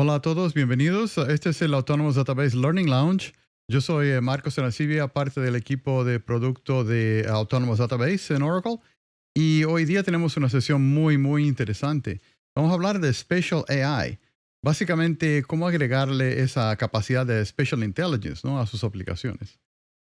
Hola a todos, bienvenidos. Este es el Autonomous Database Learning Lounge. Yo soy Marcos Arancibia, parte del equipo de producto de Autonomous Database en Oracle. Y hoy día tenemos una sesión muy interesante. Vamos a hablar de Spatial AI. Básicamente, cómo agregarle esa capacidad de Spatial Intelligence, ¿no?, a sus aplicaciones.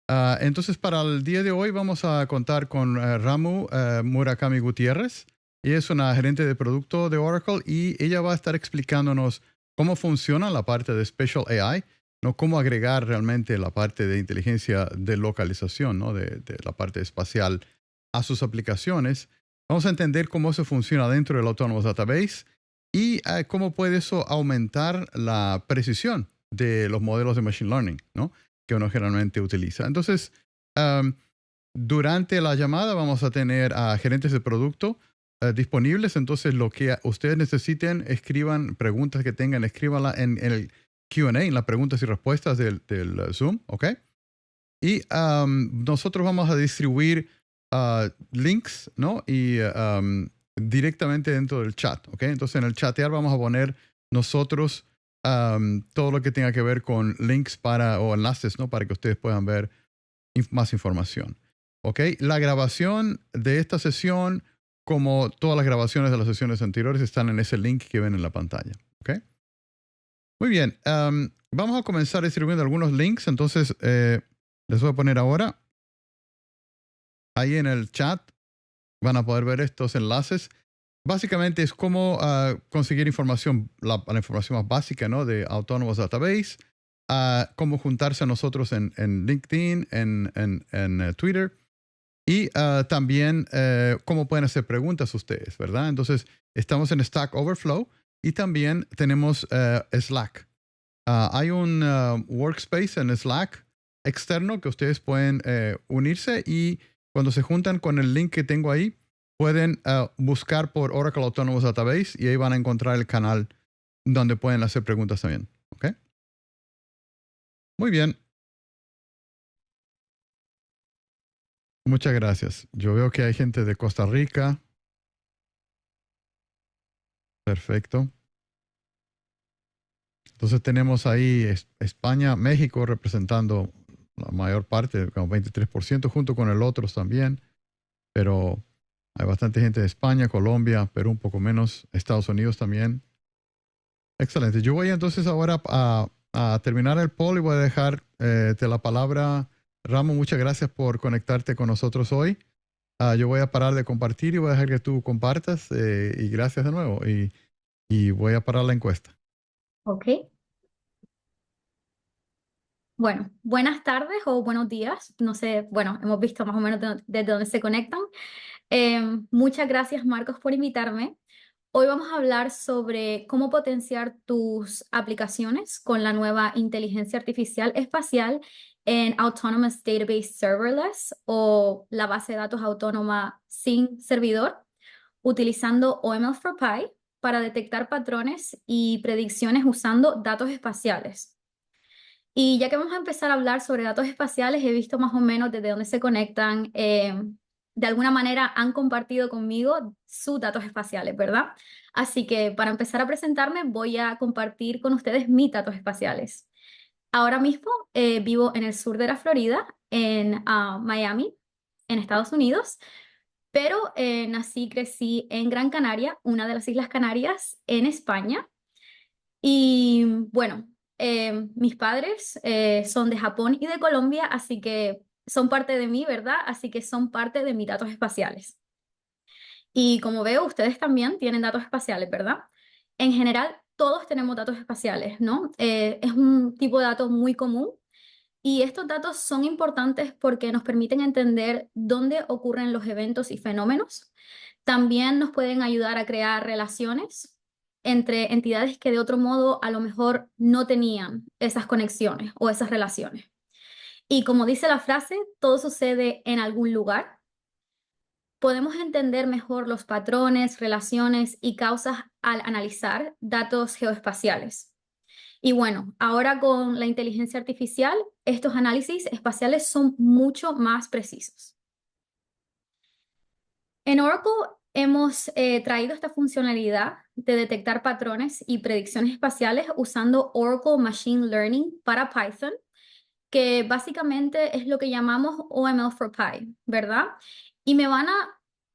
Entonces, para el día de hoy vamos a contar con Ramu Murakami Gutiérrez. Ella es una gerente de producto de Oracle y ella va a estar explicándonos cómo funciona la parte de Spatial AI, ¿no?, cómo agregar realmente la parte de inteligencia de localización, ¿no?, de la parte espacial a sus aplicaciones. Vamos a entender cómo eso funciona dentro del Autonomous Database y cómo puede eso aumentar la precisión de los modelos de Machine Learning, ¿no?, que uno generalmente utiliza. Entonces, um, durante la llamada vamos a tener a gerentes de producto disponibles. Entonces, lo que ustedes necesiten, escriban preguntas que tengan, escríbanla en el Q&A, en las preguntas y respuestas del Zoom, ¿ok? Y nosotros vamos a distribuir links, ¿no? Y directamente dentro del chat, ¿ok? Entonces, en el chatear vamos a poner nosotros todo lo que tenga que ver con links o enlaces, ¿no?, para que ustedes puedan ver más información. ¿Ok? La grabación de esta sesión, como todas las grabaciones de las sesiones anteriores, están en ese link que ven en la pantalla. ¿Ok? Muy bien. Vamos a comenzar distribuyendo algunos links. Entonces, les voy a poner ahora. Ahí en el chat van a poder ver estos enlaces. Básicamente es cómo conseguir información, la información más básica, ¿no?, de Autonomous Database, cómo juntarse a nosotros en LinkedIn, en Twitter, y también cómo pueden hacer preguntas ustedes, ¿verdad? Entonces, estamos en Stack Overflow y también tenemos Slack. Hay un workspace en Slack externo que ustedes pueden unirse, y cuando se juntan con el link que tengo ahí, pueden buscar por Oracle Autonomous Database y ahí van a encontrar el canal donde pueden hacer preguntas también. ¿Ok? Muy bien. Muchas gracias. Yo veo que hay gente de Costa Rica. Perfecto. Entonces tenemos ahí España, México representando la mayor parte, como 23%, junto con el otros también. Pero hay bastante gente de España, Colombia, Perú un poco menos, Estados Unidos también. Excelente. Yo voy entonces ahora a terminar el poll y voy a dejar la palabra. Ramo, muchas gracias por conectarte con nosotros hoy. Yo voy a parar de compartir y voy a dejar que tú compartas, y gracias de nuevo. Y voy a parar la encuesta. Ok. Bueno, buenas tardes o buenos días. No sé, bueno, hemos visto más o menos desde dónde se conectan. Muchas gracias, Marcos, por invitarme. Hoy vamos a hablar sobre cómo potenciar tus aplicaciones con la nueva inteligencia artificial espacial en Autonomous Database Serverless, o la base de datos autónoma sin servidor, utilizando OML4Py para detectar patrones y predicciones usando datos espaciales. Y ya que vamos a empezar a hablar sobre datos espaciales, he visto más o menos desde dónde se conectan. De alguna manera han compartido conmigo sus datos espaciales, ¿verdad? Así que para empezar a presentarme, voy a compartir con ustedes mis datos espaciales. Ahora mismo vivo en el sur de la Florida, en Miami, en Estados Unidos, pero nací y crecí en Gran Canaria, una de las Islas Canarias, en España. Y bueno, mis padres son de Japón y de Colombia, así que son parte de mí, ¿verdad? Así que son parte de mis datos espaciales. Y como veo, ustedes también tienen datos espaciales, ¿verdad? En general, todos tenemos datos espaciales, ¿no? Es un tipo de datos muy común, y estos datos son importantes porque nos permiten entender dónde ocurren los eventos y fenómenos. También nos pueden ayudar a crear relaciones entre entidades que de otro modo a lo mejor no tenían esas conexiones o esas relaciones. Y como dice la frase, todo sucede en algún lugar. Podemos entender mejor los patrones, relaciones y causas al analizar datos geoespaciales. Y bueno, ahora con la inteligencia artificial, estos análisis espaciales son mucho más precisos. En Oracle hemos traído esta funcionalidad de detectar patrones y predicciones espaciales usando Oracle Machine Learning para Python, que básicamente es lo que llamamos OML for Pi, ¿verdad? Y me van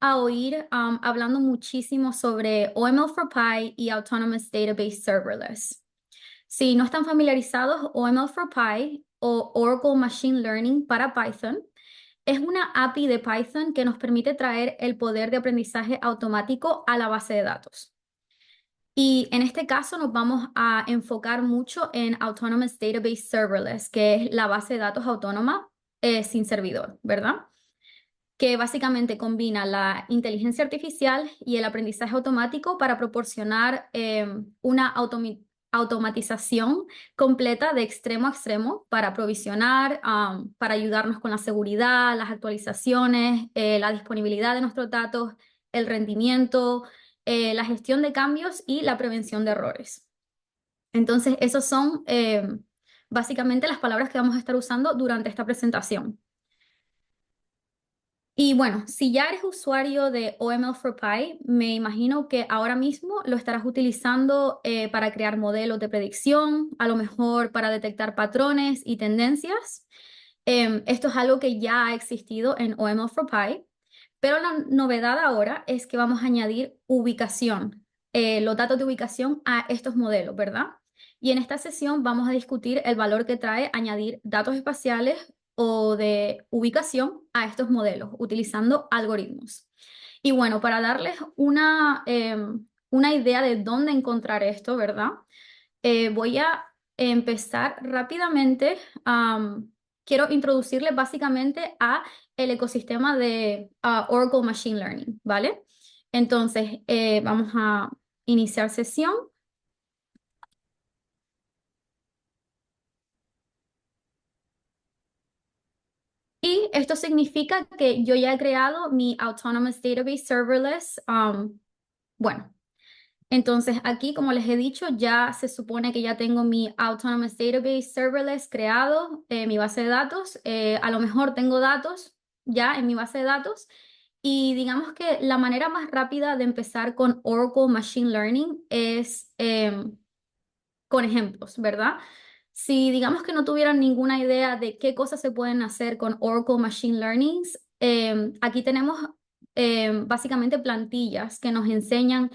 a oír hablando muchísimo sobre OML for Pi y Autonomous Database Serverless. Si no están familiarizados, OML for Pi o Oracle Machine Learning para Python es una API de Python que nos permite traer el poder de aprendizaje automático a la base de datos. Y en este caso nos vamos a enfocar mucho en Autonomous Database Serverless, que es la base de datos autónoma sin servidor, ¿verdad? Que básicamente combina la inteligencia artificial y el aprendizaje automático para proporcionar una automatización completa de extremo a extremo para provisionar, para ayudarnos con la seguridad, las actualizaciones, la disponibilidad de nuestros datos, el rendimiento, la gestión de cambios y la prevención de errores. Entonces, esas son básicamente las palabras que vamos a estar usando durante esta presentación. Y bueno, si ya eres usuario de OML for Pi, me imagino que ahora mismo lo estarás utilizando para crear modelos de predicción, a lo mejor para detectar patrones y tendencias. Esto es algo que ya ha existido en OML for Pi, pero la novedad ahora es que vamos a añadir ubicación, los datos de ubicación a estos modelos, ¿verdad? Y en esta sesión vamos a discutir el valor que trae añadir datos espaciales o de ubicación a estos modelos utilizando algoritmos. Y bueno, para darles una idea de dónde encontrar esto, ¿verdad? Voy a empezar rápidamente. Quiero introducirles básicamente a el ecosistema de Oracle Machine Learning, ¿vale? Entonces, vamos a iniciar sesión. Y esto significa que yo ya he creado mi Autonomous Database Serverless. Bueno, entonces aquí, como les he dicho, ya se supone que ya tengo mi Autonomous Database Serverless creado, mi base de datos. A lo mejor tengo datos ya en mi base de datos. Y digamos que la manera más rápida de empezar con Oracle Machine Learning es con ejemplos, ¿verdad? Si digamos que no tuvieran ninguna idea de qué cosas se pueden hacer con Oracle Machine Learning, aquí tenemos básicamente plantillas que nos enseñan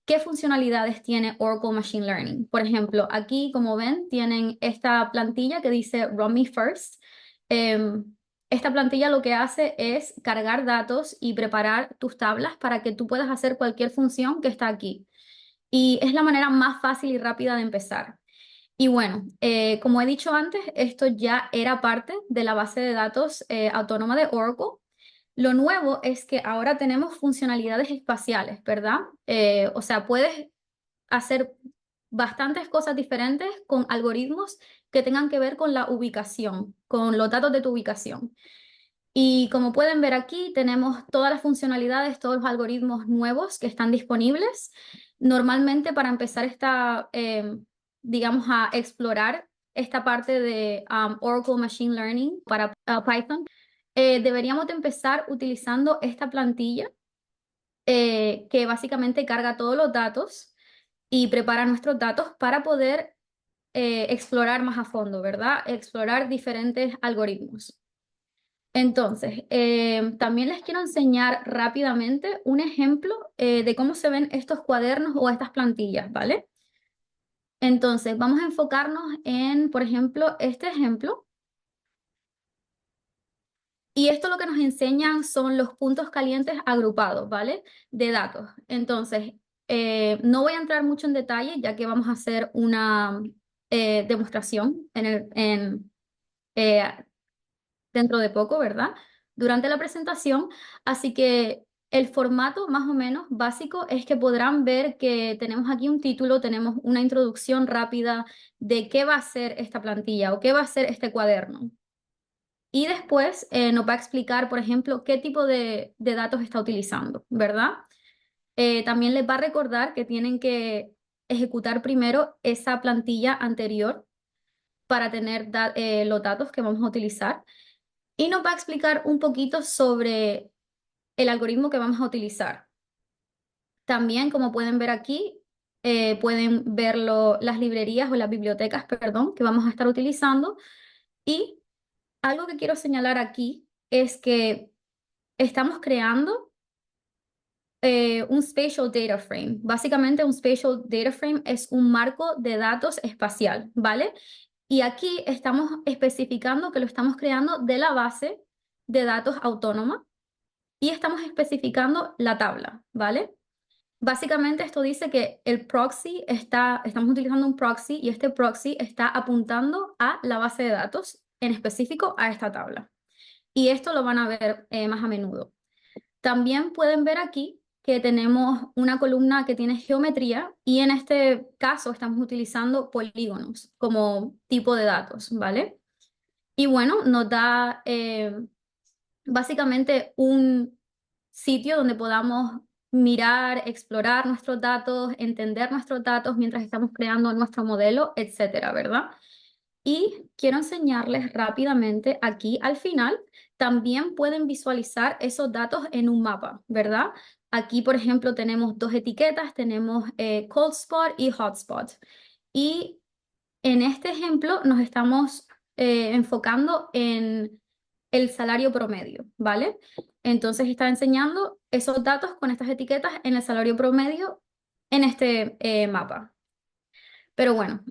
qué funcionalidades tiene Oracle Machine Learning. Por ejemplo, aquí, como ven, tienen esta plantilla que dice Run Me First. Esta plantilla lo que hace es cargar datos y preparar tus tablas para que tú puedas hacer cualquier función que está aquí. Y es la manera más fácil y rápida de empezar. Y bueno, como he dicho antes, esto ya era parte de la base de datos autónoma de Oracle. Lo nuevo es que ahora tenemos funcionalidades espaciales, ¿verdad? O sea, puedes hacer bastantes cosas diferentes con algoritmos que tengan que ver con la ubicación, con los datos de tu ubicación. Y como pueden ver aquí, tenemos todas las funcionalidades, todos los algoritmos nuevos que están disponibles. Normalmente para empezar digamos, a explorar esta parte de Oracle Machine Learning para Python, deberíamos de empezar utilizando esta plantilla que básicamente carga todos los datos y prepara nuestros datos para poder explorar más a fondo, ¿verdad? Explorar diferentes algoritmos. Entonces, también les quiero enseñar rápidamente un ejemplo de cómo se ven estos cuadernos o estas plantillas, ¿vale? Entonces, vamos a enfocarnos en, por ejemplo, este ejemplo. Y esto lo que nos enseñan son los puntos calientes agrupados, ¿vale? De datos. Entonces, no voy a entrar mucho en detalle, ya que vamos a hacer una demostración eh, dentro de poco, ¿verdad? Durante la presentación. Así que el formato más o menos básico es que podrán ver que tenemos aquí un título, tenemos una introducción rápida de qué va a ser esta plantilla o qué va a ser este cuaderno. Y después nos va a explicar, por ejemplo, qué tipo de datos está utilizando, ¿verdad? También les va a recordar que tienen que ejecutar primero esa plantilla anterior para tener los datos que vamos a utilizar. Y nos va a explicar un poquito sobre el algoritmo que vamos a utilizar. También, como pueden ver aquí, pueden verlo las librerías o las bibliotecas, perdón, que vamos a estar utilizando. Y algo que quiero señalar aquí es que estamos creando un Spatial Data Frame. Básicamente, un Spatial Data Frame es un marco de datos espacial, ¿vale? Y aquí estamos especificando que lo estamos creando de la base de datos autónoma y estamos especificando la tabla, ¿vale? Básicamente esto dice que el proxy estamos utilizando un proxy y este proxy está apuntando a la base de datos, en específico a esta tabla. Y esto lo van a ver más a menudo. También pueden ver aquí que tenemos una columna que tiene geometría y en este caso estamos utilizando polígonos como tipo de datos, ¿vale? Y bueno, nos da básicamente un sitio donde podamos mirar, explorar nuestros datos, entender nuestros datos mientras estamos creando nuestro modelo, etcétera, ¿verdad? Y quiero enseñarles rápidamente aquí al final, también pueden visualizar esos datos en un mapa, ¿verdad? Aquí, por ejemplo, tenemos dos etiquetas, tenemos cold spot y hotspot. Y en este ejemplo nos estamos enfocando en el salario promedio, ¿vale? Entonces está enseñando esos datos con estas etiquetas en el salario promedio en este mapa. Pero bueno,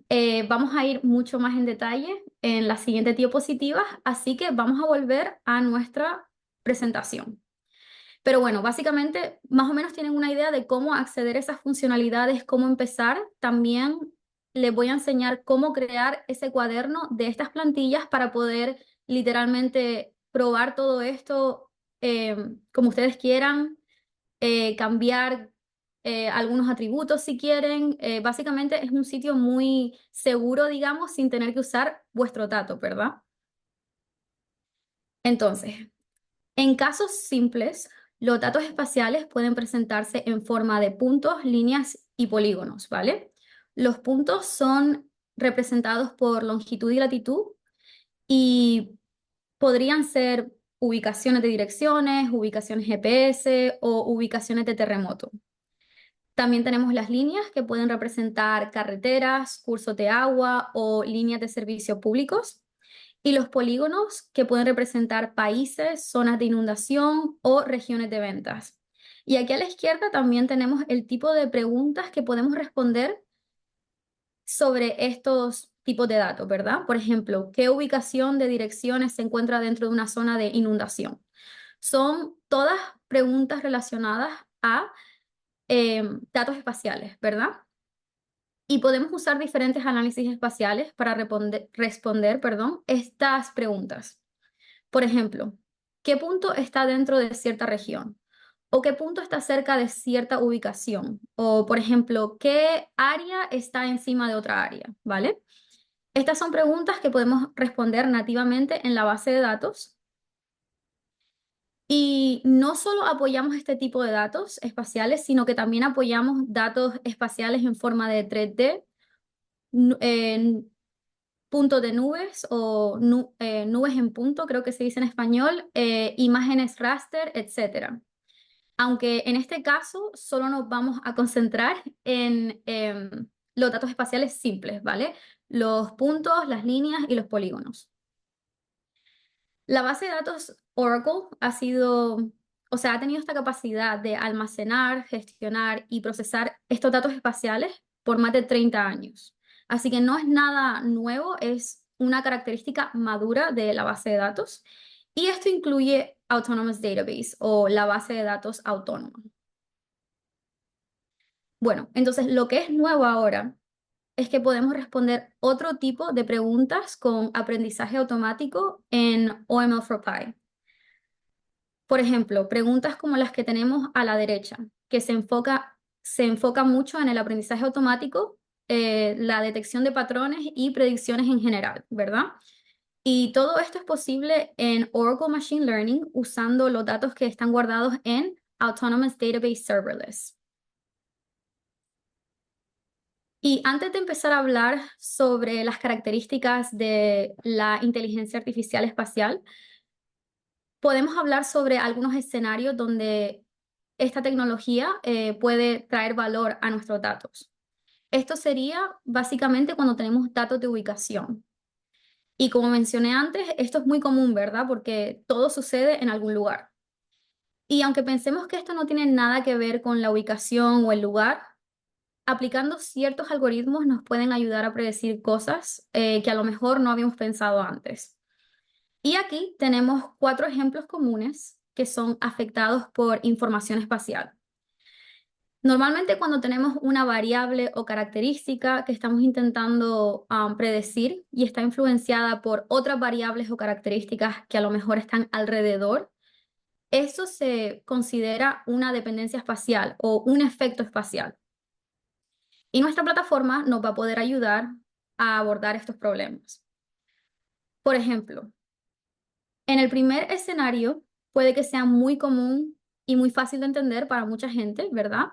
vamos a ir mucho más en detalle en las siguientes diapositivas, así que vamos a volver a nuestra presentación. Pero bueno, básicamente más o menos tienen una idea de cómo acceder a esas funcionalidades, cómo empezar. También les voy a enseñar cómo crear ese cuaderno de estas plantillas para poder literalmente probar todo esto como ustedes quieran, cambiar algunos atributos si quieren. Básicamente es un sitio muy seguro, digamos, sin tener que usar vuestro dato, ¿verdad? Entonces, en casos simples, los datos espaciales pueden presentarse en forma de puntos, líneas y polígonos, ¿vale? Los puntos son representados por longitud y latitud y podrían ser ubicaciones de direcciones, ubicaciones GPS o ubicaciones de terremoto. También tenemos las líneas que pueden representar carreteras, cursos de agua o líneas de servicios públicos. Y los polígonos que pueden representar países, zonas de inundación o regiones de ventas. Y aquí a la izquierda también tenemos el tipo de preguntas que podemos responder sobre estos tipos de datos, ¿verdad? Por ejemplo, ¿qué ubicación de direcciones se encuentra dentro de una zona de inundación? Son todas preguntas relacionadas a datos espaciales, ¿verdad? Y podemos usar diferentes análisis espaciales para responder, estas preguntas. Por ejemplo, ¿qué punto está dentro de cierta región? ¿O qué punto está cerca de cierta ubicación? O, por ejemplo, ¿qué área está encima de otra área? ¿Vale? Estas son preguntas que podemos responder nativamente en la base de datos. Y no solo apoyamos este tipo de datos espaciales, sino que también apoyamos datos espaciales en forma de 3D, en puntos de nubes o nubes en punto, creo que se dice en español, imágenes raster, etcétera. Aunque en este caso solo nos vamos a concentrar en los datos espaciales simples, ¿vale? Los puntos, las líneas y los polígonos. La base de datos Oracle ha tenido esta capacidad de almacenar, gestionar y procesar estos datos espaciales por más de 30 años. Así que no es nada nuevo, es una característica madura de la base de datos. Y esto incluye Autonomous Database o la base de datos autónoma. Bueno, entonces lo que es nuevo ahora es que podemos responder otro tipo de preguntas con aprendizaje automático en OML4Py. Por ejemplo, preguntas como las que tenemos a la derecha, que se enfoca mucho en el aprendizaje automático, la detección de patrones y predicciones en general, ¿verdad? Y todo esto es posible en Oracle Machine Learning usando los datos que están guardados en Autonomous Database Serverless. Y antes de empezar a hablar sobre las características de la inteligencia artificial espacial, podemos hablar sobre algunos escenarios donde esta tecnología puede traer valor a nuestros datos. Esto sería básicamente cuando tenemos datos de ubicación. Y como mencioné antes, esto es muy común, ¿verdad? Porque todo sucede en algún lugar. Y aunque pensemos que esto no tiene nada que ver con la ubicación o el lugar, aplicando ciertos algoritmos nos pueden ayudar a predecir cosas que a lo mejor no habíamos pensado antes. Y aquí tenemos 4 ejemplos comunes que son afectados por información espacial. Normalmente cuando tenemos una variable o característica que estamos intentando predecir y está influenciada por otras variables o características que a lo mejor están alrededor, eso se considera una dependencia espacial o un efecto espacial. Y nuestra plataforma nos va a poder ayudar a abordar estos problemas. Por ejemplo, en el primer escenario puede que sea muy común y muy fácil de entender para mucha gente, ¿verdad?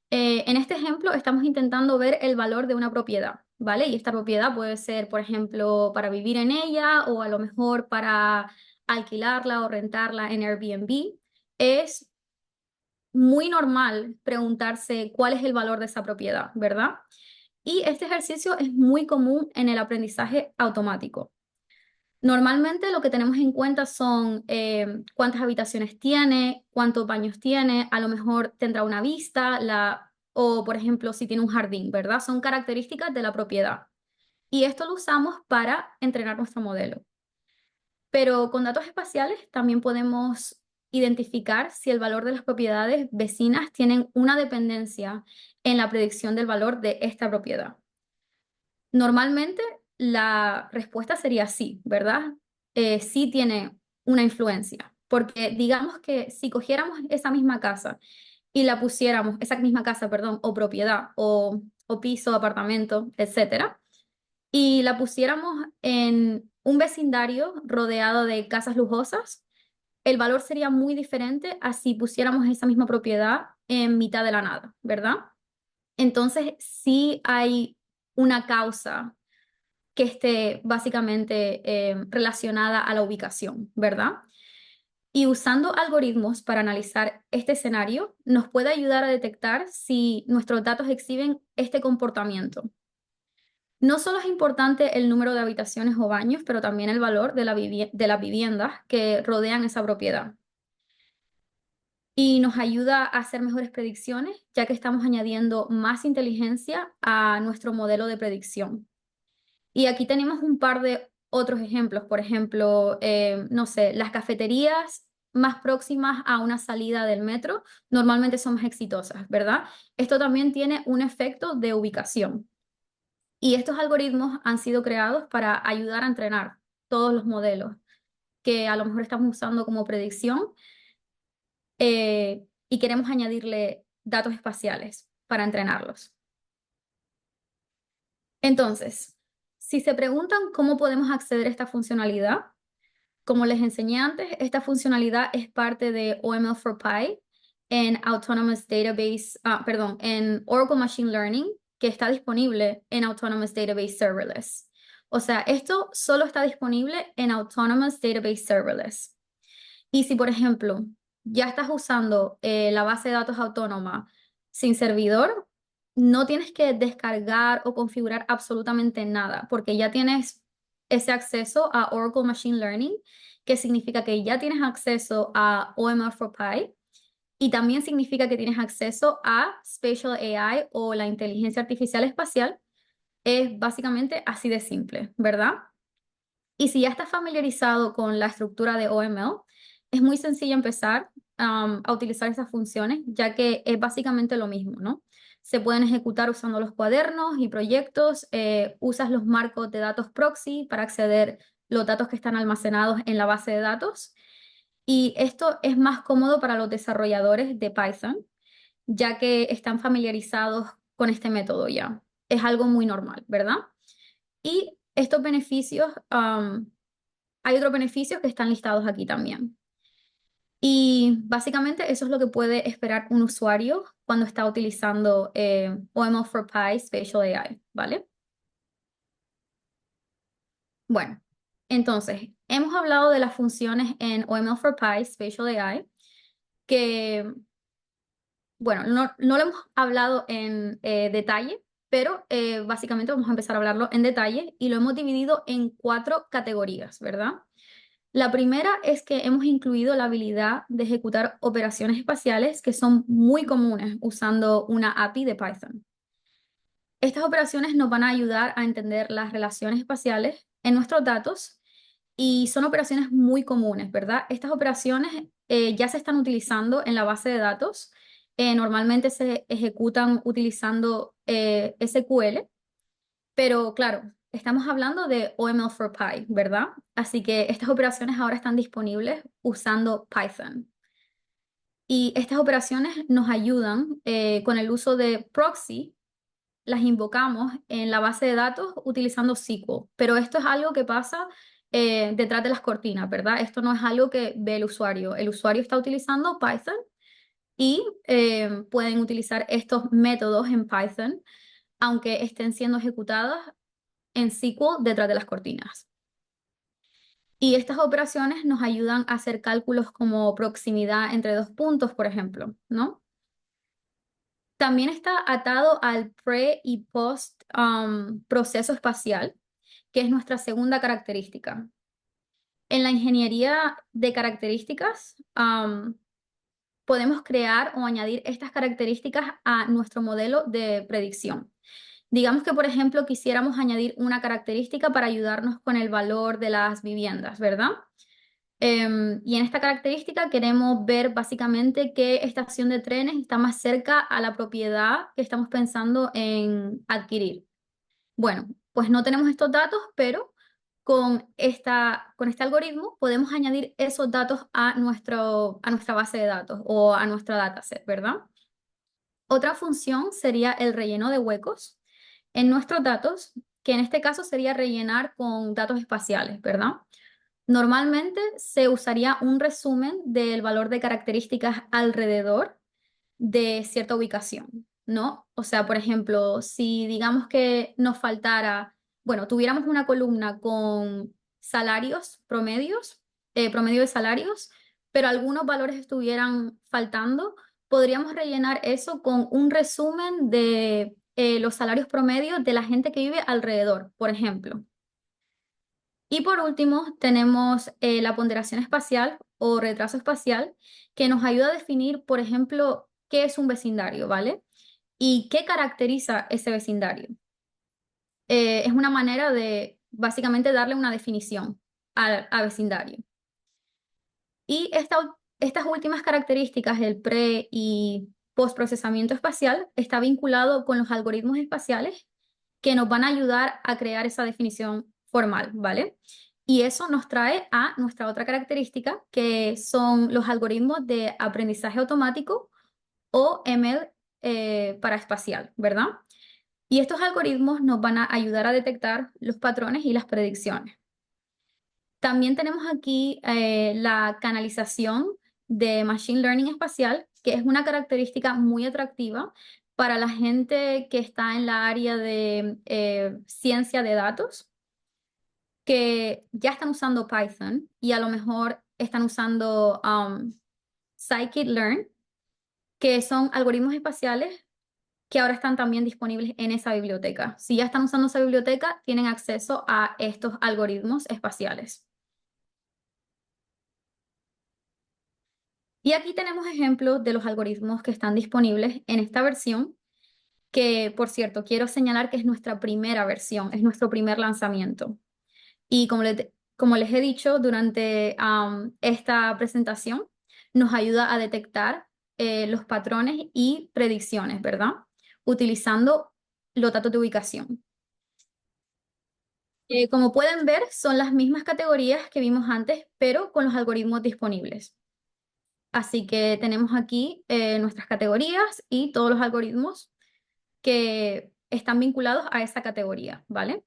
En este ejemplo estamos intentando ver el valor de una propiedad, ¿vale? Y esta propiedad puede ser, por ejemplo, para vivir en ella o a lo mejor para alquilarla o rentarla en Airbnb. Es muy normal preguntarse cuál es el valor de esa propiedad, ¿verdad? Y este ejercicio es muy común en el aprendizaje automático. Normalmente lo que tenemos en cuenta son cuántas habitaciones tiene, cuántos baños tiene, a lo mejor tendrá una vista, o por ejemplo si tiene un jardín, ¿verdad? Son características de la propiedad. Y esto lo usamos para entrenar nuestro modelo. Pero con datos espaciales también podemos identificar si el valor de las propiedades vecinas tienen una dependencia en la predicción del valor de esta propiedad. Normalmente la respuesta sería sí, ¿verdad? Sí tiene una influencia, porque digamos que si cogiéramos esa misma casa y la pusiéramos, esa misma casa, perdón, o propiedad, o piso, apartamento, etcétera, y la pusiéramos en un vecindario rodeado de casas lujosas, el valor sería muy diferente a si pusiéramos esa misma propiedad en mitad de la nada, ¿verdad? Entonces, sí hay una causa que esté básicamente relacionada a la ubicación, ¿verdad? Y usando algoritmos para analizar este escenario, nos puede ayudar a detectar si nuestros datos exhiben este comportamiento. No solo es importante el número de habitaciones o baños, pero también el valor de las viviendas que rodean esa propiedad. Y nos ayuda a hacer mejores predicciones, ya que estamos añadiendo más inteligencia a nuestro modelo de predicción. Y aquí tenemos un par de otros ejemplos. Por ejemplo, no sé, las cafeterías más próximas a una salida del metro normalmente son más exitosas, ¿verdad? Esto también tiene un efecto de ubicación. Y estos algoritmos han sido creados para ayudar a entrenar todos los modelos que a lo mejor estamos usando como predicción y queremos añadirle datos espaciales para entrenarlos. Entonces, si se preguntan cómo podemos acceder a esta funcionalidad, como les enseñé antes, esta funcionalidad es parte de OML4Pi en en Oracle Machine Learning, que está disponible en Autonomous Database Serverless. O sea, esto solo está disponible en Autonomous Database Serverless. Y si, por ejemplo, ya estás usando la base de datos autónoma sin servidor, no tienes que descargar o configurar absolutamente nada, porque ya tienes ese acceso a Oracle Machine Learning, que significa que ya tienes acceso a OML4Pi y también significa que tienes acceso a Spatial AI o la inteligencia artificial espacial. Es básicamente así de simple, ¿verdad? Y si ya estás familiarizado con la estructura de OML, es muy sencillo empezar a utilizar esas funciones, ya que es básicamente lo mismo, ¿no? Se pueden ejecutar usando los cuadernos y proyectos, usas los marcos de datos proxy para acceder los datos que están almacenados en la base de datos. Y esto es más cómodo para los desarrolladores de Python, ya que están familiarizados con este método ya. Es algo muy normal, ¿verdad? Y estos beneficios, hay otros beneficios que están listados aquí también. Y básicamente eso es lo que puede esperar un usuario cuando está utilizando OML4Pi Spatial AI, ¿vale? Bueno, entonces, hemos hablado de las funciones en OML4Pi Spatial AI, que, bueno, no lo hemos hablado en detalle, pero básicamente vamos a empezar a hablarlo en detalle y lo hemos dividido en 4 categorías, ¿verdad? La primera es que hemos incluido la habilidad de ejecutar operaciones espaciales que son muy comunes usando una API de Python. Estas operaciones nos van a ayudar a entender las relaciones espaciales en nuestros datos y son operaciones muy comunes, ¿verdad? Estas operaciones ya se están utilizando en la base de datos. Normalmente se ejecutan utilizando SQL, pero claro, estamos hablando de OML4Py, ¿verdad? Así que estas operaciones ahora están disponibles usando Python. Y estas operaciones nos ayudan con el uso de proxy, las invocamos en la base de datos utilizando SQL, pero esto es algo que pasa detrás de las cortinas, ¿verdad? Esto no es algo que ve el usuario. El usuario está utilizando Python y pueden utilizar estos métodos en Python, aunque estén siendo ejecutadas en SQL detrás de las cortinas. Y estas operaciones nos ayudan a hacer cálculos como proximidad entre 2 puntos, por ejemplo, ¿no? También está atado al pre y post proceso espacial, que es nuestra segunda característica. En la ingeniería de características, podemos crear o añadir estas características a nuestro modelo de predicción. Digamos que, por ejemplo, quisiéramos añadir una característica para ayudarnos con el valor de las viviendas, ¿verdad? Y en esta característica queremos ver básicamente qué estación de trenes está más cerca a la propiedad que estamos pensando en adquirir. Bueno, pues no tenemos estos datos, pero con este algoritmo podemos añadir esos datos a nuestra base de datos o a nuestro dataset, ¿verdad? Otra función sería el relleno de huecos en nuestros datos, que en este caso sería rellenar con datos espaciales, ¿verdad? Normalmente se usaría un resumen del valor de características alrededor de cierta ubicación, ¿no? O sea, por ejemplo, si digamos que nos faltara, bueno, tuviéramos una columna con salarios promedios, promedio de salarios, pero algunos valores estuvieran faltando, podríamos rellenar eso con un resumen de los salarios promedios de la gente que vive alrededor, por ejemplo. Y por último, tenemos la ponderación espacial o retraso espacial, que nos ayuda a definir, por ejemplo, qué es un vecindario, ¿vale? Y qué caracteriza ese vecindario. Es una manera de básicamente darle una definición a vecindario. Y estas últimas características, el pre y postprocesamiento espacial, está vinculado con los algoritmos espaciales que nos van a ayudar a crear esa definición formal, ¿vale? Y eso nos trae a nuestra otra característica, que son los algoritmos de aprendizaje automático o ML para espacial, ¿verdad? Y estos algoritmos nos van a ayudar a detectar los patrones y las predicciones. También tenemos aquí la canalización de Machine Learning espacial, que es una característica muy atractiva para la gente que está en la área de ciencia de datos, que ya están usando Python y a lo mejor están usando Scikit-learn, que son algoritmos espaciales que ahora están también disponibles en esa biblioteca. Si ya están usando esa biblioteca, tienen acceso a estos algoritmos espaciales. Y aquí tenemos ejemplos de los algoritmos que están disponibles en esta versión, que por cierto, quiero señalar que es nuestra primera versión, es nuestro primer lanzamiento. Y como les he dicho durante esta presentación, nos ayuda a detectar los patrones y predicciones, ¿verdad? Utilizando los datos de ubicación. Como pueden ver, son las mismas categorías que vimos antes, pero con los algoritmos disponibles. Así que tenemos aquí nuestras categorías y todos los algoritmos que están vinculados a esa categoría, ¿vale?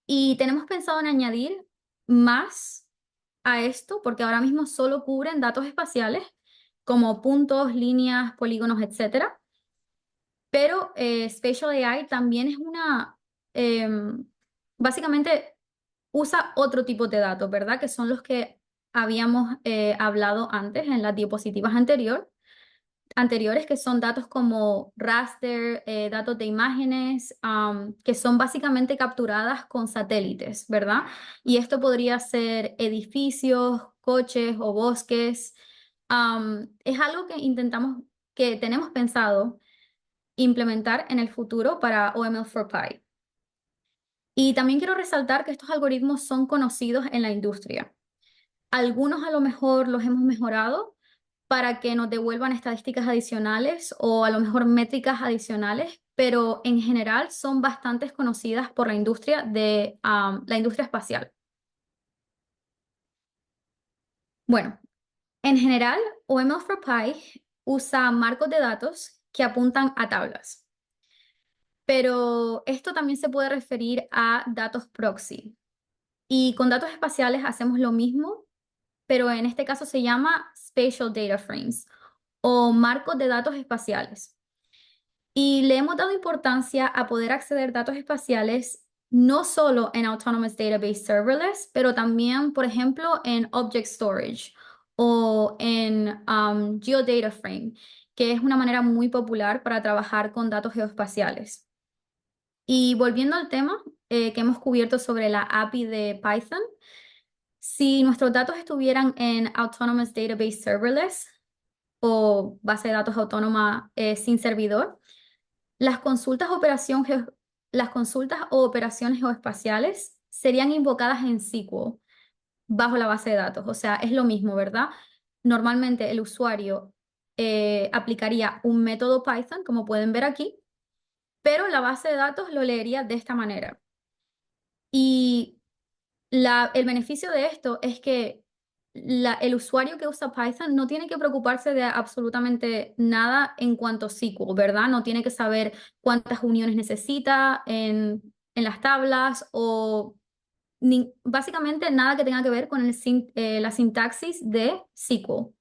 Y tenemos pensado en añadir más a esto, porque ahora mismo solo cubren datos espaciales como puntos, líneas, polígonos, etcétera. Pero Spatial AI también es básicamente usa otro tipo de datos, ¿verdad? Que son los que habíamos hablado antes en las diapositivas anteriores, anteriores, que son datos como raster, datos de imágenes, que son básicamente capturadas con satélites, ¿verdad? Y esto podría ser edificios, coches o bosques. Es algo que tenemos pensado implementar en el futuro para OML4Pi. Y también quiero resaltar que estos algoritmos son conocidos en la industria. Algunos a lo mejor los hemos mejorado para que nos devuelvan estadísticas adicionales o a lo mejor métricas adicionales, pero en general son bastante conocidas por la industria la industria espacial. Bueno, en general, OML4Pi usa marcos de datos que apuntan a tablas, pero esto también se puede referir a datos proxy. Y con datos espaciales hacemos lo mismo, pero en este caso se llama Spatial Data Frames o marcos de datos espaciales. Y le hemos dado importancia a poder acceder a datos espaciales no solo en Autonomous Database Serverless, pero también, por ejemplo, en Object Storage o en Geodata Frame, que es una manera muy popular para trabajar con datos geoespaciales. Y volviendo al tema que hemos cubierto sobre la API de Python, si nuestros datos estuvieran en Autonomous Database Serverless o base de datos autónoma sin servidor, las consultas o operaciones geoespaciales serían invocadas en SQL bajo la base de datos. O sea, es lo mismo, ¿verdad? Normalmente el usuario aplicaría un método Python, como pueden ver aquí, pero la base de datos lo leería de esta manera. Y el beneficio de esto es que el usuario que usa Python no tiene que preocuparse de absolutamente nada en cuanto a SQL, ¿verdad? No tiene que saber cuántas uniones necesita en las tablas o básicamente nada que tenga que ver con la sintaxis de SQL.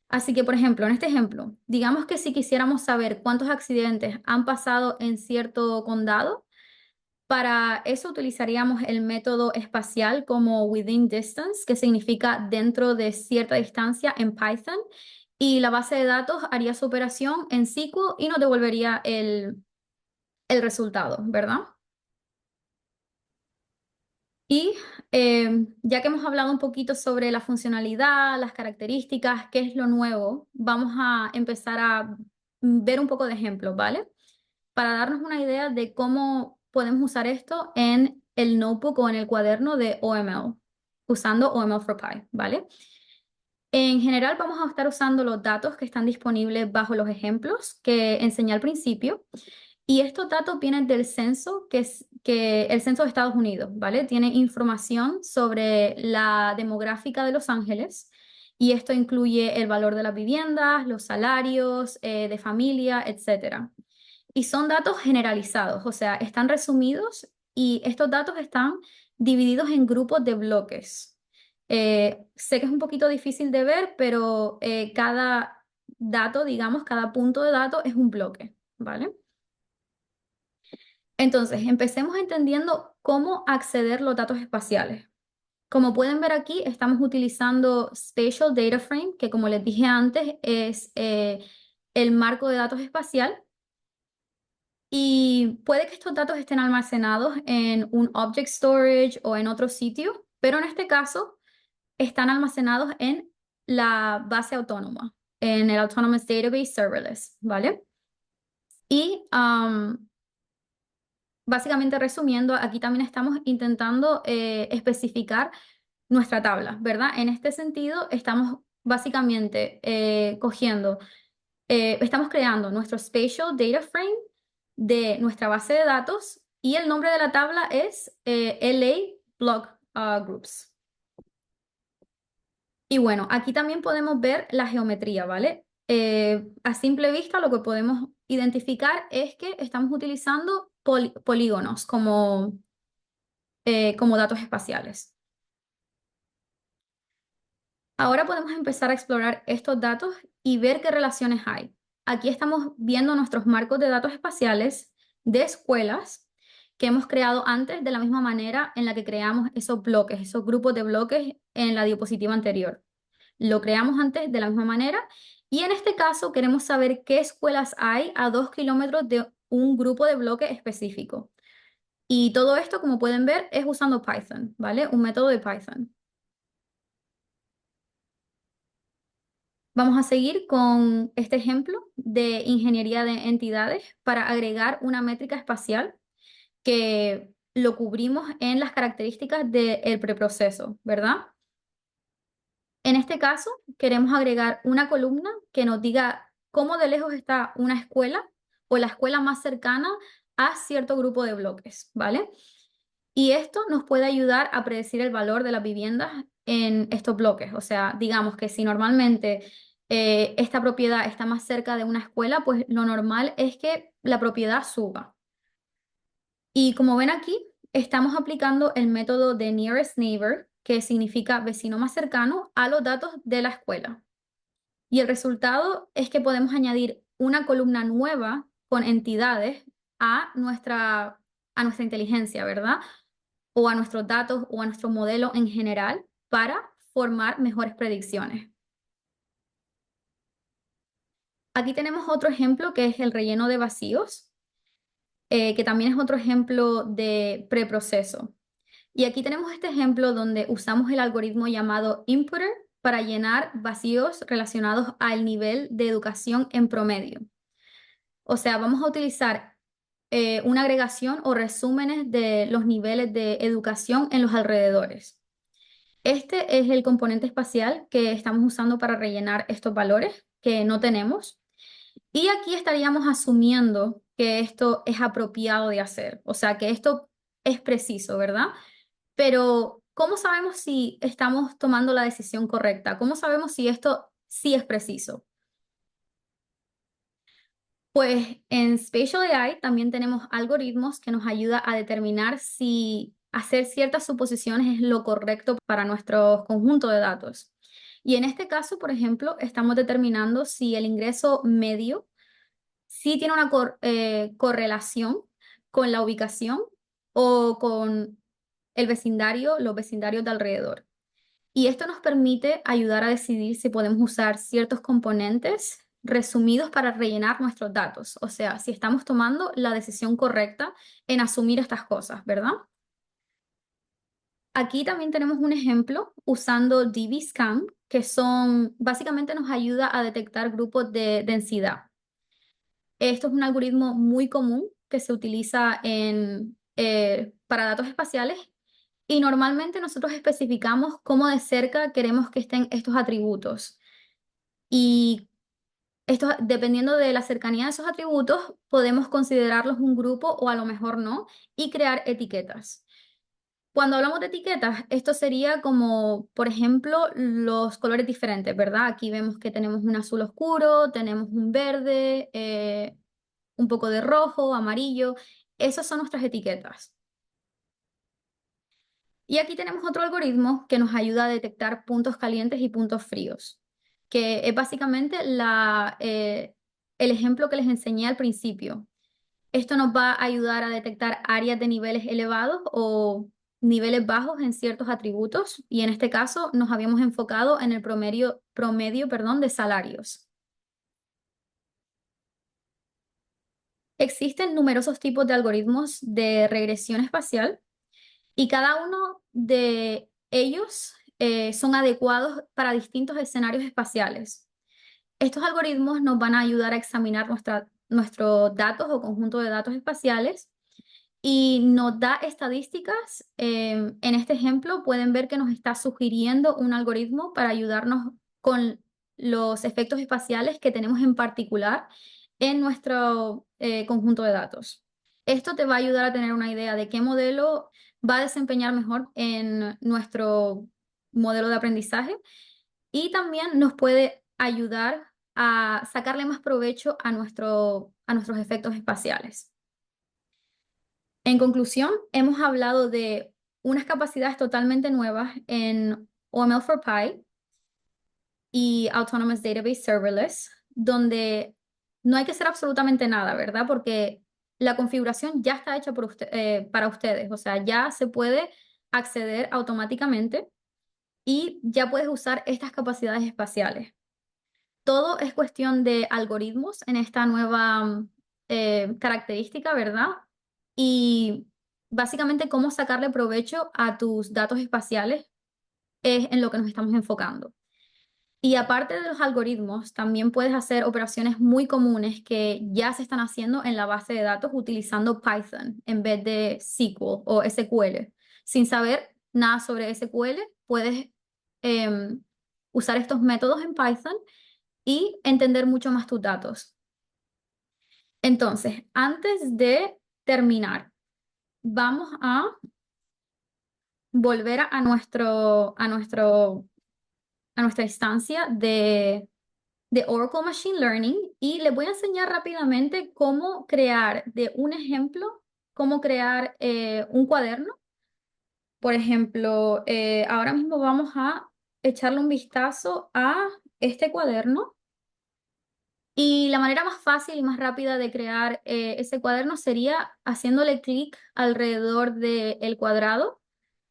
Así que, por ejemplo, en este ejemplo, digamos que si quisiéramos saber cuántos accidentes han pasado en cierto condado, para eso utilizaríamos el método espacial como within distance, que significa dentro de cierta distancia en Python, y la base de datos haría su operación en SQL y nos devolvería el resultado, ¿verdad? Y ya que hemos hablado un poquito sobre la funcionalidad, las características, qué es lo nuevo, vamos a empezar a ver un poco de ejemplos, ¿vale? Para darnos una idea de cómo podemos usar esto en el notebook o en el cuaderno de OML, usando OML4Pi, ¿vale? En general vamos a estar usando los datos que están disponibles bajo los ejemplos que enseñé al principio. Y estos datos vienen del censo, que el censo de Estados Unidos, ¿vale? Tiene información sobre la demográfica de Los Ángeles y esto incluye el valor de las viviendas, los salarios de familia, etcétera. Y son datos generalizados, o sea, están resumidos y estos datos están divididos en grupos de bloques. Sé que es un poquito difícil de ver, pero cada dato, digamos, cada punto de dato es un bloque, ¿vale? Entonces, empecemos entendiendo cómo acceder a los datos espaciales. Como pueden ver aquí, estamos utilizando Spatial Data Frame, que como les dije antes, es el marco de datos espacial. Y puede que estos datos estén almacenados en un Object Storage o en otro sitio, pero en este caso están almacenados en la base autónoma, en el Autonomous Database Serverless, ¿vale? Y básicamente resumiendo, aquí también estamos intentando especificar nuestra tabla, ¿verdad? En este sentido, estamos básicamente estamos creando nuestro Spatial Data Frame de nuestra base de datos y el nombre de la tabla es LA Block Groups. Y bueno, aquí también podemos ver la geometría, ¿vale? A simple vista lo que podemos identificar es que estamos utilizando polígonos como datos espaciales. Ahora podemos empezar a explorar estos datos y ver qué relaciones hay. Aquí estamos viendo nuestros marcos de datos espaciales de escuelas que hemos creado antes de la misma manera en la que creamos esos bloques, esos grupos de bloques en la diapositiva anterior. Lo creamos antes de la misma manera Y en este caso queremos saber qué escuelas hay a 2 kilómetros de un grupo de bloque específico. Y todo esto, como pueden ver, es usando Python, ¿vale? Un método de Python. Vamos a seguir con este ejemplo de ingeniería de entidades para agregar una métrica espacial que lo cubrimos en las características del preproceso, ¿verdad? En este caso, queremos agregar una columna que nos diga cómo de lejos está una escuela o la escuela más cercana a cierto grupo de bloques, ¿vale? Y esto nos puede ayudar a predecir el valor de las viviendas en estos bloques. O sea, digamos que si normalmente esta propiedad está más cerca de una escuela, pues lo normal es que la propiedad suba. Y como ven aquí, estamos aplicando el método de nearest neighbor, que significa vecino más cercano, a los datos de la escuela. Y el resultado es que podemos añadir una columna nueva con entidades a nuestra inteligencia, ¿verdad? O a nuestros datos o a nuestro modelo en general para formar mejores predicciones. Aquí tenemos otro ejemplo que es el relleno de vacíos, que también es otro ejemplo de preproceso. Y aquí tenemos este ejemplo donde usamos el algoritmo llamado Inputter para llenar vacíos relacionados al nivel de educación en promedio. O sea, vamos a utilizar una agregación o resúmenes de los niveles de educación en los alrededores. Este es el componente espacial que estamos usando para rellenar estos valores que no tenemos. Y aquí estaríamos asumiendo que esto es apropiado de hacer, o sea, que esto es preciso, ¿verdad? Pero, ¿cómo sabemos si estamos tomando la decisión correcta? ¿Cómo sabemos si esto sí es preciso? Pues en Spatial AI también tenemos algoritmos que nos ayudan a determinar si hacer ciertas suposiciones es lo correcto para nuestro conjunto de datos. Y en este caso, por ejemplo, estamos determinando si el ingreso medio sí tiene una correlación con la ubicación o con el vecindario, los vecindarios de alrededor. Y esto nos permite ayudar a decidir si podemos usar ciertos componentes resumidos para rellenar nuestros datos. O sea, si estamos tomando la decisión correcta en asumir estas cosas, ¿verdad? Aquí también tenemos un ejemplo usando DBSCAN, que básicamente nos ayuda a detectar grupos de densidad. Esto es un algoritmo muy común que se utiliza para datos espaciales y normalmente nosotros especificamos cómo de cerca queremos que estén estos atributos. Y dependiendo de la cercanía de esos atributos, podemos considerarlos un grupo o a lo mejor no, y crear etiquetas. Cuando hablamos de etiquetas, esto sería como, por ejemplo, los colores diferentes, ¿verdad? Aquí vemos que tenemos un azul oscuro, tenemos un verde, un poco de rojo, amarillo. Esas son nuestras etiquetas. Y aquí tenemos otro algoritmo que nos ayuda a detectar puntos calientes y puntos fríos, que es básicamente el ejemplo que les enseñé al principio. Esto nos va a ayudar a detectar áreas de niveles elevados o niveles bajos en ciertos atributos, y en este caso nos habíamos enfocado en el promedio, perdón, de salarios. Existen numerosos tipos de algoritmos de regresión espacial y cada uno de ellos son adecuados para distintos escenarios espaciales. Estos algoritmos nos van a ayudar a examinar nuestros datos o conjunto de datos espaciales y nos da estadísticas. En este ejemplo pueden ver que nos está sugiriendo un algoritmo para ayudarnos con los efectos espaciales que tenemos en particular en nuestro conjunto de datos. Esto te va a ayudar a tener una idea de qué modelo va a desempeñar mejor en nuestro modelo de aprendizaje y también nos puede ayudar a sacarle más provecho a nuestros efectos espaciales. En conclusión, hemos hablado de unas capacidades totalmente nuevas en OML4Py y Autonomous Database Serverless, donde no hay que hacer absolutamente nada, ¿verdad? Porque la configuración ya está hecha para ustedes, o sea, ya se puede acceder automáticamente y ya puedes usar estas capacidades espaciales. todo es cuestión de algoritmos en esta nueva característica, ¿verdad? Y básicamente cómo sacarle provecho a tus datos espaciales es en lo que nos estamos enfocando. Y aparte de los algoritmos, también puedes hacer operaciones muy comunes que ya se están haciendo en la base de datos utilizando Python en vez de SQL o SQL. Sin saber nada sobre SQL, puedes em, usar estos métodos en Python y entender mucho más tus datos. Entonces, antes de terminar, vamos a volver a nuestra instancia de Oracle Machine Learning y les voy a enseñar rápidamente cómo crear de un ejemplo, cómo crear un cuaderno. Por ejemplo, ahora mismo vamos a echarle un vistazo a este cuaderno y la manera más fácil y más rápida de crear ese cuaderno sería haciéndole clic alrededor del cuadrado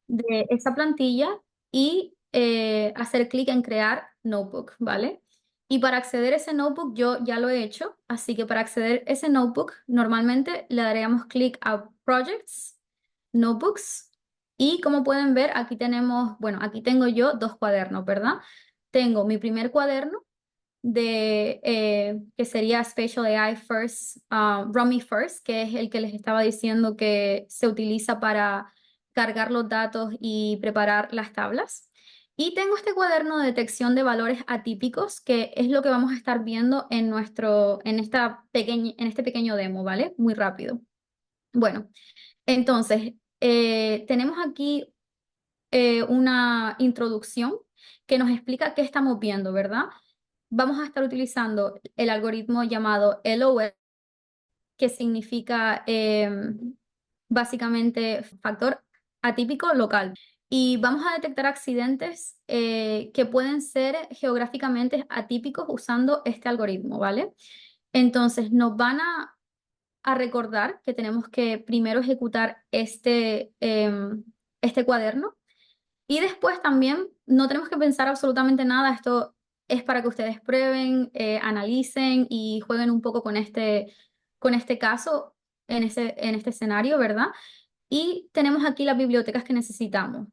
de esa plantilla y hacer clic en crear notebook, ¿vale? Y para acceder a ese notebook yo ya lo he hecho, así que para acceder a ese notebook normalmente le daríamos clic a Projects, Notebooks y como pueden ver aquí tenemos, bueno, aquí tengo yo dos cuadernos, ¿verdad? Tengo mi primer cuaderno que sería Spatial AI First, Rummy First, que es el que les estaba diciendo que se utiliza para cargar los datos y preparar las tablas. Y tengo este cuaderno de detección de valores atípicos, que es lo que vamos a estar viendo en este pequeño demo, ¿vale? Muy rápido. Bueno, entonces, tenemos aquí una introducción que nos explica qué estamos viendo, ¿verdad? Vamos a estar utilizando el algoritmo llamado LOL, que significa básicamente factor atípico local. Y vamos a detectar accidentes que pueden ser geográficamente atípicos usando este algoritmo, ¿vale? Entonces nos van a recordar que tenemos que primero ejecutar este cuaderno y después también no tenemos que pensar absolutamente nada. Esto es para que ustedes prueben, analicen y jueguen un poco con este caso en este escenario, ¿verdad? Y tenemos aquí las bibliotecas que necesitamos.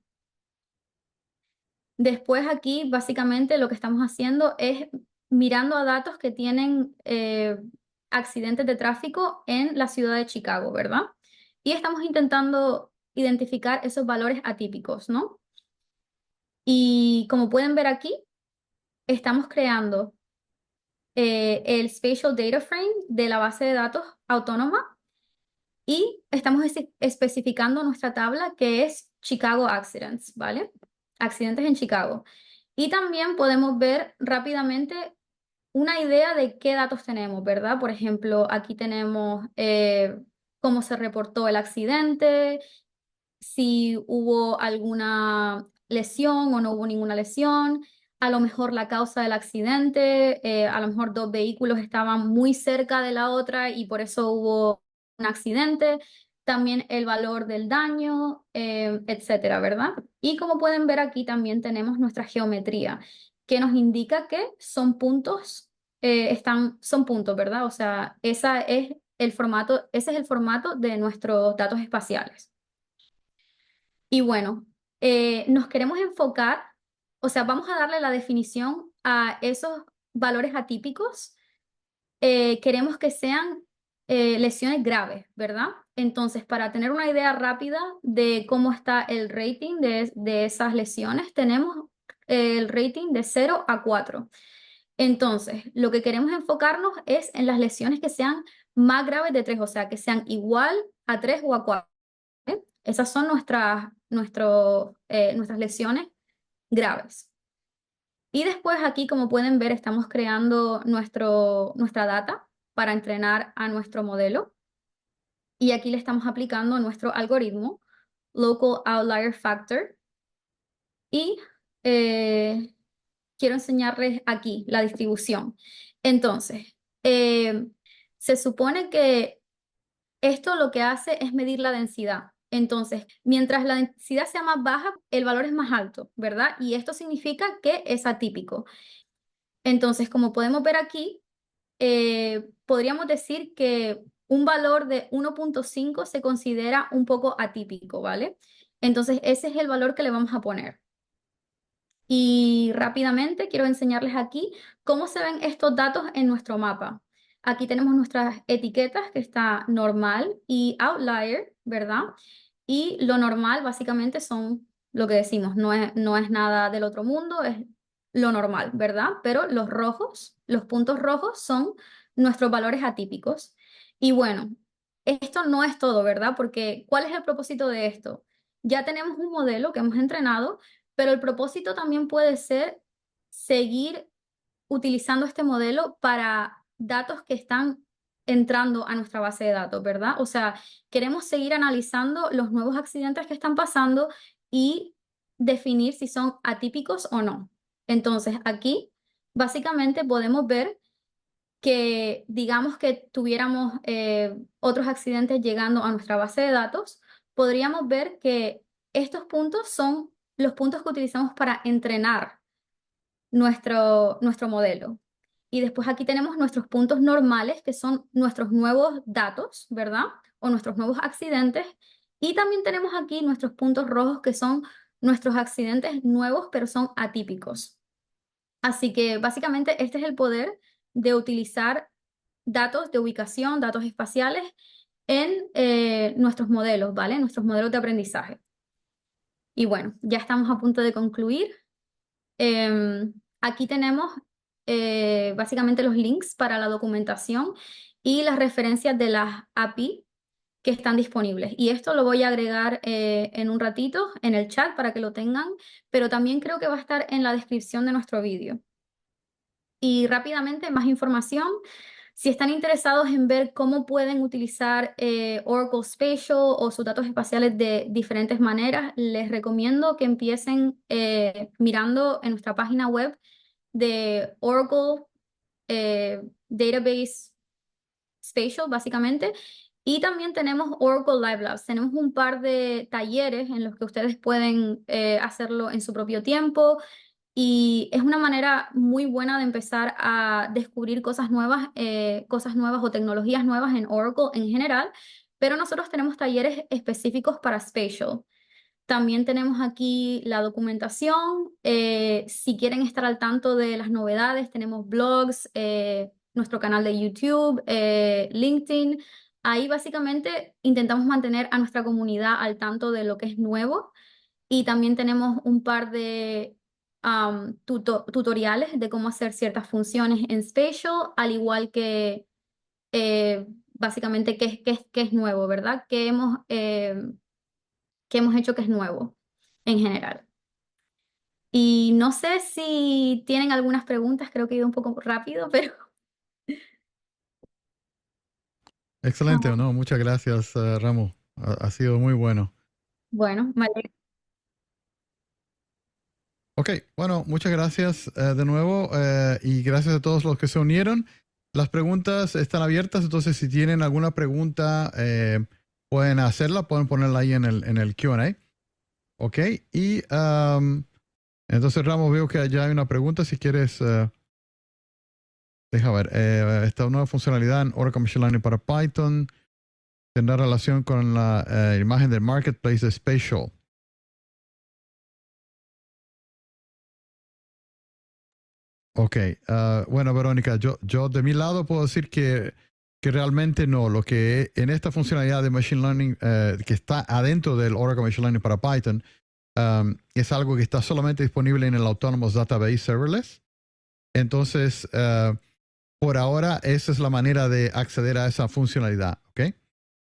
Después aquí básicamente lo que estamos haciendo es mirando a datos que tienen accidentes de tráfico en la ciudad de Chicago, ¿verdad? Y estamos intentando identificar esos valores atípicos, ¿no? Y como pueden ver aquí, estamos creando el Spatial Data Frame de la base de datos autónoma y estamos especificando nuestra tabla que es Chicago Accidents, ¿vale? Accidentes en Chicago. Y también podemos ver rápidamente una idea de qué datos tenemos, ¿verdad? Por ejemplo, aquí tenemos cómo se reportó el accidente, si hubo alguna lesión o no hubo ninguna lesión, a lo mejor la causa del accidente, a lo mejor dos vehículos estaban muy cerca de la otra y por eso hubo un accidente, también el valor del daño, etcétera, ¿verdad? Y como pueden ver aquí también tenemos nuestra geometría, que nos indica que son puntos, son puntos, ¿verdad? O sea, ese es el formato de nuestros datos espaciales. Y bueno, nos queremos enfocar, o sea, vamos a darle la definición a esos valores atípicos. Queremos que sean lesiones graves, ¿verdad? Entonces, para tener una idea rápida de cómo está el rating de esas lesiones, tenemos el rating de 0 a 4. Entonces, lo que queremos enfocarnos es en las lesiones que sean más graves de 3, o sea, que sean igual a 3 o a 4. Esas son nuestras lesiones graves. Y después aquí, como pueden ver, estamos creando nuestra data para entrenar a nuestro modelo. Y aquí le estamos aplicando nuestro algoritmo, Local Outlier Factor. Y quiero enseñarles aquí la distribución. Entonces, se supone que esto lo que hace es medir la densidad. Entonces, mientras la densidad sea más baja, el valor es más alto, ¿verdad? Y esto significa que es atípico. Entonces, como podemos ver aquí, podríamos decir que un valor de 1.5 se considera un poco atípico, ¿vale? Entonces, ese es el valor que le vamos a poner. Y rápidamente quiero enseñarles aquí cómo se ven estos datos en nuestro mapa. Aquí tenemos nuestras etiquetas, que está normal y outlier, ¿verdad? Y lo normal básicamente son lo que decimos, no es nada del otro mundo, es lo normal, ¿verdad? Pero los rojos, los puntos rojos son nuestros valores atípicos. Y bueno, esto no es todo, ¿verdad? Porque ¿cuál es el propósito de esto? Ya tenemos un modelo que hemos entrenado, pero el propósito también puede ser seguir utilizando este modelo para datos que están entrando a nuestra base de datos, ¿verdad? O sea, queremos seguir analizando los nuevos accidentes que están pasando y definir si son atípicos o no. Entonces, aquí básicamente podemos ver que digamos que tuviéramos otros accidentes llegando a nuestra base de datos, podríamos ver que estos puntos son los puntos que utilizamos para entrenar nuestro modelo. Y después aquí tenemos nuestros puntos normales, que son nuestros nuevos datos, ¿verdad? O nuestros nuevos accidentes. Y también tenemos aquí nuestros puntos rojos, que son nuestros accidentes nuevos, pero son atípicos. Así que básicamente este es el poder de utilizar datos de ubicación, datos espaciales en nuestros modelos, ¿vale? Nuestros modelos de aprendizaje. Y bueno, ya estamos a punto de concluir. Aquí tenemos básicamente los links para la documentación y las referencias de las API que están disponibles. Y esto lo voy a agregar en un ratito en el chat para que lo tengan, pero también creo que va a estar en la descripción de nuestro vídeo. Y rápidamente, más información. Si están interesados en ver cómo pueden utilizar Oracle Spatial o sus datos espaciales de diferentes maneras, les recomiendo que empiecen mirando en nuestra página web de Oracle Database Spatial, básicamente. Y también tenemos Oracle Live Labs. Tenemos un par de talleres en los que ustedes pueden hacerlo en su propio tiempo. Y es una manera muy buena de empezar a descubrir cosas nuevas o tecnologías nuevas en Oracle en general, pero nosotros tenemos talleres específicos para Spatial. También tenemos aquí la documentación. Si quieren estar al tanto de las novedades, tenemos blogs, nuestro canal de YouTube, LinkedIn. Ahí básicamente intentamos mantener a nuestra comunidad al tanto de lo que es nuevo. Y también tenemos un par de tutoriales de cómo hacer ciertas funciones en Spatial, al igual que básicamente qué es nuevo, ¿verdad? Qué hemos hecho que es nuevo en general. Y no sé si tienen algunas preguntas, creo que he ido un poco rápido, pero Excelente, ¿no? Muchas gracias, Ramo. Ha sido muy bueno. bueno, vale. Ok, bueno, muchas gracias de nuevo y gracias a todos los que se unieron. Las preguntas están abiertas, entonces si tienen alguna pregunta pueden hacerla, pueden ponerla ahí en el Q&A. Ok, y entonces Ramos, veo que ya hay una pregunta, si quieres, deja ver, esta nueva funcionalidad en Oracle Machine Learning para Python tendrá relación con la imagen del Marketplace de Spatial. Ok, bueno, Verónica, yo de mi lado puedo decir que realmente no. Lo que en esta funcionalidad de Machine Learning que está adentro del Oracle Machine Learning para Python es algo que está solamente disponible en el Autonomous Database Serverless. Entonces, por ahora, esa es la manera de acceder a esa funcionalidad. ¿Ok?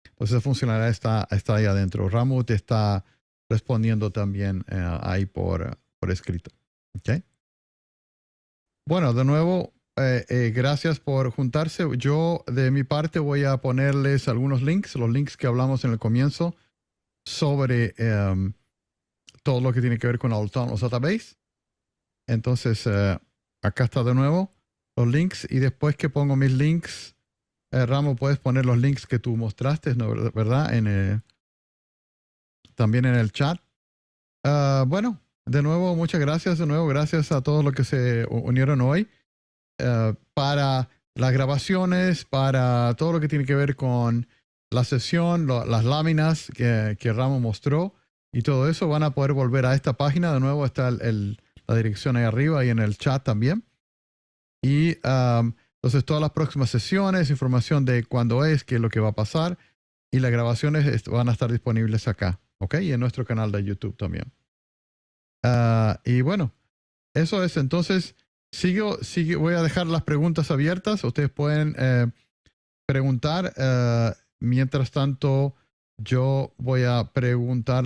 Entonces, esa funcionalidad está ahí adentro. Ramu te está respondiendo también ahí por escrito. ¿Ok? Bueno, de nuevo, gracias por juntarse. Yo, de mi parte, voy a ponerles algunos links, los links que hablamos en el comienzo sobre todo lo que tiene que ver con Autonomous Database. Entonces, acá está de nuevo los links y después que pongo mis links, Ramo, puedes poner los links que tú mostraste, ¿no? ¿Verdad? También en el chat. Bueno, de nuevo, muchas gracias. De nuevo, gracias a todos los que se unieron hoy. para las grabaciones, para todo lo que tiene que ver con la sesión, las láminas que Ramo mostró y todo eso, van a poder volver a esta página. De nuevo está la dirección ahí arriba y en el chat también. Y entonces todas las próximas sesiones, información de cuándo es, qué es lo que va a pasar y las grabaciones van a estar disponibles acá, ¿ok? Y en nuestro canal de YouTube también. Y bueno, eso es. Entonces, voy a dejar las preguntas abiertas. Ustedes pueden preguntar. Mientras tanto, yo voy a preguntar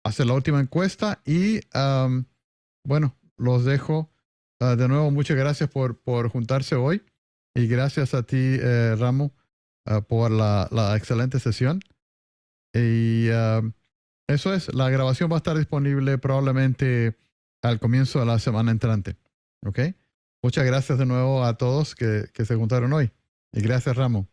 hacer la última encuesta y bueno, los dejo. De nuevo, muchas gracias por juntarse hoy y gracias a ti, Ramo, por la excelente sesión. Y eso es, la grabación va a estar disponible probablemente al comienzo de la semana entrante. ¿Ok? Muchas gracias de nuevo a todos que se juntaron hoy. Y gracias, Ramo.